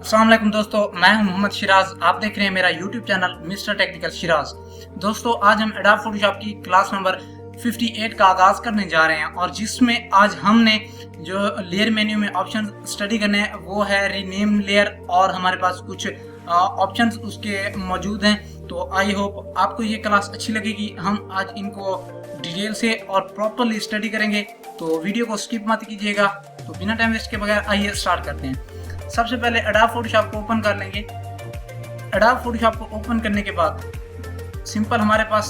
अस्सलाम वालेकुम दोस्तों, मैं हूं मोहम्मद शिराज। आप देख रहे हैं मेरा YouTube channel mister technical Siraj. दोस्तों, आज हम एडोब फोटोशॉप की क्लास नंबर 58 का आगाज करने जा रहे हैं और जिसमें आज हमने जो लेयर मेन्यू में ऑप्शन स्टडी करने हैं वो है रीनेम लेयर और हमारे पास कुछ ऑप्शंस उसके मौजूद हैं। तो आई होप आपको ये क्लास अच्छी लगेगी। हम आज इनको डिटेल से और प्रॉपरली स्टडी करेंगे, तो वीडियो को स्किप मत कीजिएगा। तो बिना टाइम वेस्ट के बगैर आइए स्टार्ट करते हैं। सबसे पहले एडोब फोटोशॉप को ओपन कर लेंगे। एडोब फोटोशॉप को ओपन करने के बाद सिंपल हमारे पास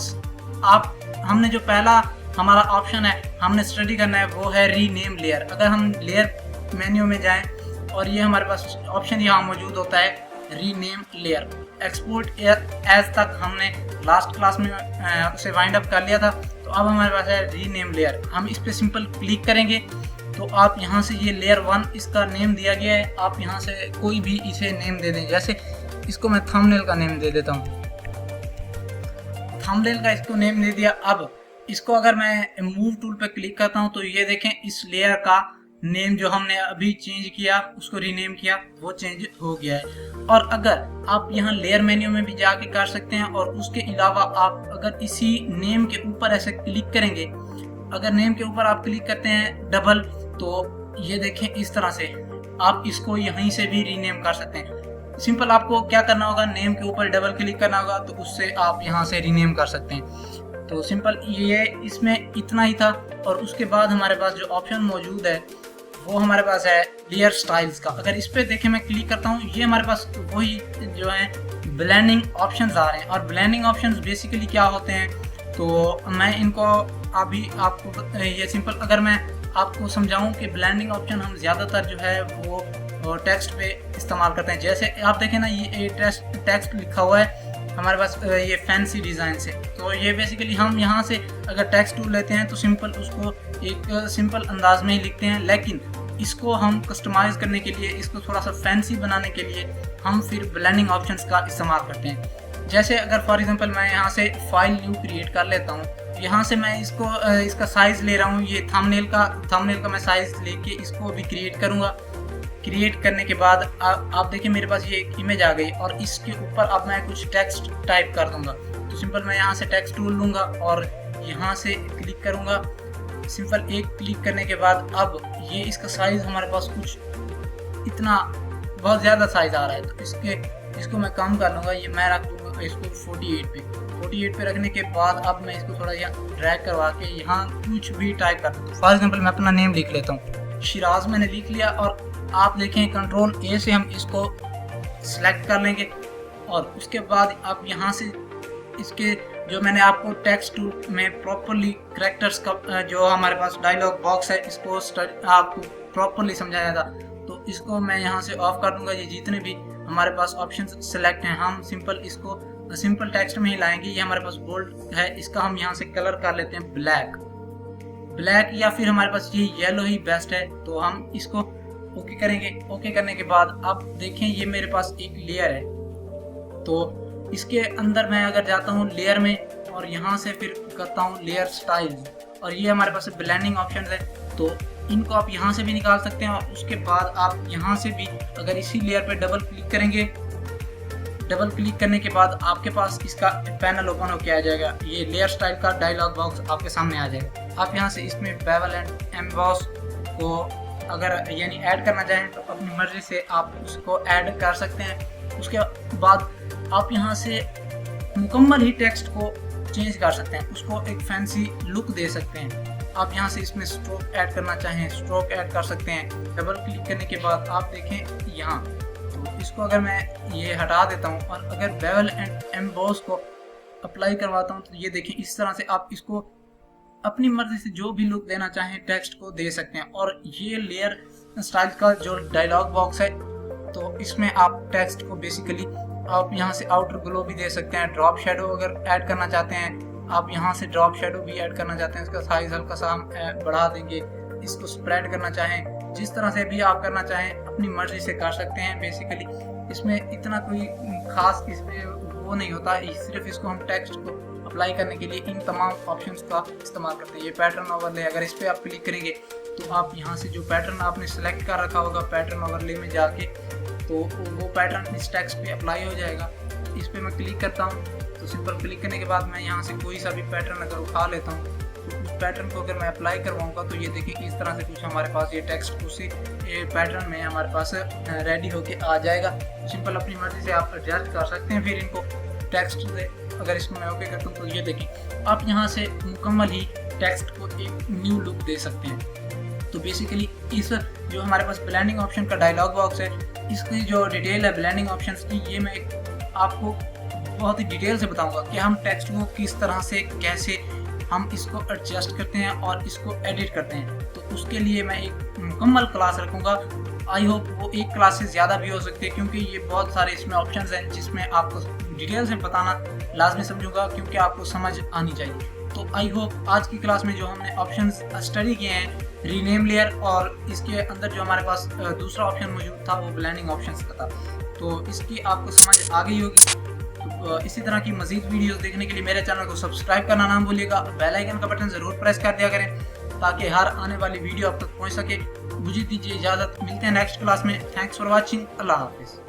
हमने जो पहला हमारा ऑप्शन है हमने स्टडी करना है वो है रीनेम लेयर। अगर हम लेयर मेन्यू में जाएं और ये हमारे पास ऑप्शन यहाँ मौजूद होता है रीनेम लेयर। एक्सपोर्ट एज तक हमने लास्ट क्लास में उसे वाइंड अप कर लिया था। तो अब हमारे पास है रीनेम लेयर। हम इस पर सिंपल क्लिक करेंगे तो आप यहाँ से ये लेयर 1 इसका नेम दिया गया है, आप यहाँ से कोई भी इसे नेम दे दें। जैसे इसको मैं थंबनेल का नेम दे देता हूँ। थंबनेल का इसको नेम दे दिया। अब इसको अगर मैं मूव टूल पे क्लिक करता हूँ तो ये देखें इस लेयर का नेम जो हमने अभी चेंज किया, उसको रीनेम किया, वो चेंज हो गया है। और अगर आप यहाँ लेयर मेन्यू में भी जाके कर सकते हैं और उसके अलावा आप अगर इसी नेम के ऊपर ऐसे क्लिक करेंगे, अगर नेम के ऊपर आप क्लिक करते हैं डबल, तो ये देखें इस तरह से आप इसको यहीं से भी रीनेम कर सकते हैं। सिंपल आपको क्या करना होगा, नेम के ऊपर डबल क्लिक करना होगा तो उससे आप यहाँ से रीनेम कर सकते हैं। तो सिंपल ये इसमें इतना ही था। और उसके बाद हमारे पास जो ऑप्शन मौजूद है वो हमारे पास है लेयर स्टाइल्स का। अगर इस पे देखें मैं क्लिक करता हूँ, ये हमारे पास वही जो है ब्लेंडिंग ऑप्शंस आ रहे हैं। और ब्लेंडिंग ऑप्शंस बेसिकली क्या होते हैं, तो मैं इनको अभी आपको ये सिंपल अगर मैं आपको समझाऊं कि ब्लेंडिंग ऑप्शन हम ज़्यादातर जो है वो टेक्स्ट पे इस्तेमाल करते हैं। जैसे आप देखें ना, ये टेक्स्ट लिखा हुआ है हमारे पास ये फैंसी डिज़ाइन से। तो ये बेसिकली हम यहाँ से अगर टेक्स्ट टूल लेते हैं तो सिंपल उसको एक सिंपल अंदाज में ही लिखते हैं, लेकिन इसको हम कस्टमाइज़ करने के लिए, इसको थोड़ा सा फैंसी बनाने के लिए हम फिर ब्लेंडिंग ऑप्शंस का इस्तेमाल करते हैं। जैसे अगर फॉर एग्जांपल मैं यहाँ से फाइल न्यू क्रिएट कर लेता हूँ, यहाँ से मैं इसका साइज़ ले रहा हूँ, ये थंबनेल का मैं साइज़ लेके इसको भी क्रिएट करूँगा। क्रिएट करने के बाद आप देखिए मेरे पास ये एक इमेज आ गई और इसके ऊपर अब मैं कुछ टेक्स्ट टाइप कर दूंगा। तो सिंपल मैं यहाँ से टेक्स्ट टूल लूँगा और यहाँ से क्लिक करूँगा। सिंपल एक क्लिक करने के बाद अब ये इसका साइज़ हमारे पास कुछ इतना बहुत ज़्यादा साइज़ आ रहा है, तो इसको मैं कम कर लूँगा। ये मैं रख दूँगा इसको 48 पे रखने के बाद अब मैं इसको थोड़ा यहाँ ड्रैग करवा के यहाँ कुछ भी टाइप कर दूँ। फॉर एग्जाम्पल मैं अपना नेम लिख लेता हूँ, शिराज मैंने लिख लिया। और आप देखें कंट्रोल ए से हम इसको सिलेक्ट कर लेंगे और उसके बाद आप यहाँ से इसके जो मैंने आपको टेक्स्ट टूल में प्रॉपरली कैरेक्टर्स का जो हमारे पास डायलॉग बॉक्स है इसको आपको प्रॉपरली समझाया था, तो इसको मैं यहाँ से ऑफ कर दूंगा। ये जितने भी हमारे पास ऑप्शन सेलेक्ट हैं हम सिंपल इसको सिंपल टेक्स्ट में ही लाएंगे। ये हमारे पास बोल्ड है, इसका हम यहाँ से कलर कर लेते हैं ब्लैक या फिर हमारे पास ये येलो ही बेस्ट है। तो हम इसको ओके करेंगे। ओके करने के बाद अब देखें ये मेरे पास एक लेयर है, तो इसके अंदर मैं अगर जाता हूँ लेयर में और यहाँ से फिर करता हूँ लेयर स्टाइल्स, और ये हमारे पास ब्लेंडिंग ऑप्शन है, तो इनको आप यहाँ से भी निकाल सकते हैं। और उसके बाद आप यहाँ से भी अगर इसी लेयर पे डबल क्लिक करेंगे, डबल क्लिक करने के बाद आपके पास इसका पैनल ओपन होकर आ जाएगा। ये लेयर स्टाइल का डायलॉग बॉक्स आपके सामने आ जाएगा। आप यहाँ से इसमें बेवल एंड एम्बॉस को अगर यानी ऐड करना चाहें तो अपनी मर्जी से आप उसको ऐड कर सकते हैं। उसके बाद आप यहाँ से मुकम्मल ही टेक्स्ट को चेंज कर सकते हैं, उसको एक फैंसी लुक दे सकते हैं। आप यहाँ से इसमें स्ट्रोक ऐड करना चाहें स्ट्रोक ऐड कर सकते हैं। डबल क्लिक करने के बाद आप देखें यहाँ, तो इसको अगर मैं ये हटा देता हूँ और अगर बेवल एंड एम्बॉस को अप्लाई करवाता हूँ तो ये देखें इस तरह से आप इसको अपनी मर्जी से जो भी लुक देना चाहें टेक्स्ट को दे सकते हैं। और ये लेयर स्टाइल का जो डायलॉग बॉक्स है, तो इसमें आप टेक्स्ट को बेसिकली आप यहाँ से आउटर ग्लो भी दे सकते हैं। ड्रॉप शेडो अगर ऐड करना चाहते हैं आप यहाँ से ड्रॉप शेडो भी ऐड करना चाहते हैं, इसका साइज हल्का सा हम बढ़ा देंगे। इसको स्प्रेड करना चाहें, जिस तरह से भी आप करना चाहें अपनी मर्जी से कर सकते हैं। बेसिकली इसमें इतना कोई खास इसमें वो नहीं होता, सिर्फ इसको हम टेक्स्ट को अप्लाई करने के लिए इन तमाम ऑप्शंस का इस्तेमाल करते हैं। ये पैटर्न ओवरले, अगर इस पर आप क्लिक करेंगे तो आप यहाँ से जो पैटर्न आपने सेलेक्ट कर रखा होगा पैटर्न ओवरले में जाके तो वो पैटर्न इस टेक्स्ट पे अप्लाई हो जाएगा। इस पर मैं क्लिक करता हूँ तो सिंपल क्लिक करने के बाद मैं यहाँ से कोई सा भी पैटर्न अगर उठा लेता हूँ तो उस पैटर्न को अगर मैं अप्लाई करवाऊँगा तो ये देखिए कि इस तरह से कुछ हमारे पास ये टेक्स्ट उसी पैटर्न में हमारे पास रेडी होके आ जाएगा। सिंपल अपनी मर्जी से आप एडजस्ट कर सकते हैं। फिर इनको टेक्स्ट से अगर इसको मैं ओके करता हूँ तो ये देखिए आप यहाँ से मुकम्मल ही टेक्स्ट को एक न्यू लुक दे सकते हैं। तो बेसिकली इस जो हमारे पास ब्लेंडिंग ऑप्शन का डायलॉग बॉक्स है, इसकी जो डिटेल है ब्लेंडिंग ऑप्शंस की, ये मैं आपको बहुत ही डिटेल से बताऊंगा कि हम टेक्स्ट को किस तरह से कैसे हम इसको एडजस्ट करते हैं और इसको एडिट करते हैं। तो उसके लिए मैं एक मुकम्मल क्लास रखूँगा। आई होप वो एक क्लास से ज़्यादा भी हो सकती है, क्योंकि ये बहुत सारे इसमें ऑप्शंस हैं जिसमें आपको डिटेल से बताना लाजमी समझूंगा, क्योंकि आपको समझ आनी चाहिए। तो आई होप आज की क्लास में जो हमने ऑप्शंस स्टडी किए हैं, रीनेम लेयर और इसके अंदर जो हमारे पास दूसरा ऑप्शन मौजूद था वो ब्लेंडिंग ऑप्शंस का था, तो इसकी आपको समझ आ गई होगी। तो इसी तरह की मजीद वीडियोस देखने के लिए मेरे चैनल को सब्सक्राइब करना ना भूलिएगा। बेल आइकन का बटन ज़रूर प्रेस कर दिया करें ताकि हर आने वाली वीडियो आप तक पहुंच सके। मुझे दीजिए इजाज़त, मिलते हैं नेक्स्ट क्लास में। Thanks for watching. अल्लाह हाफिज़।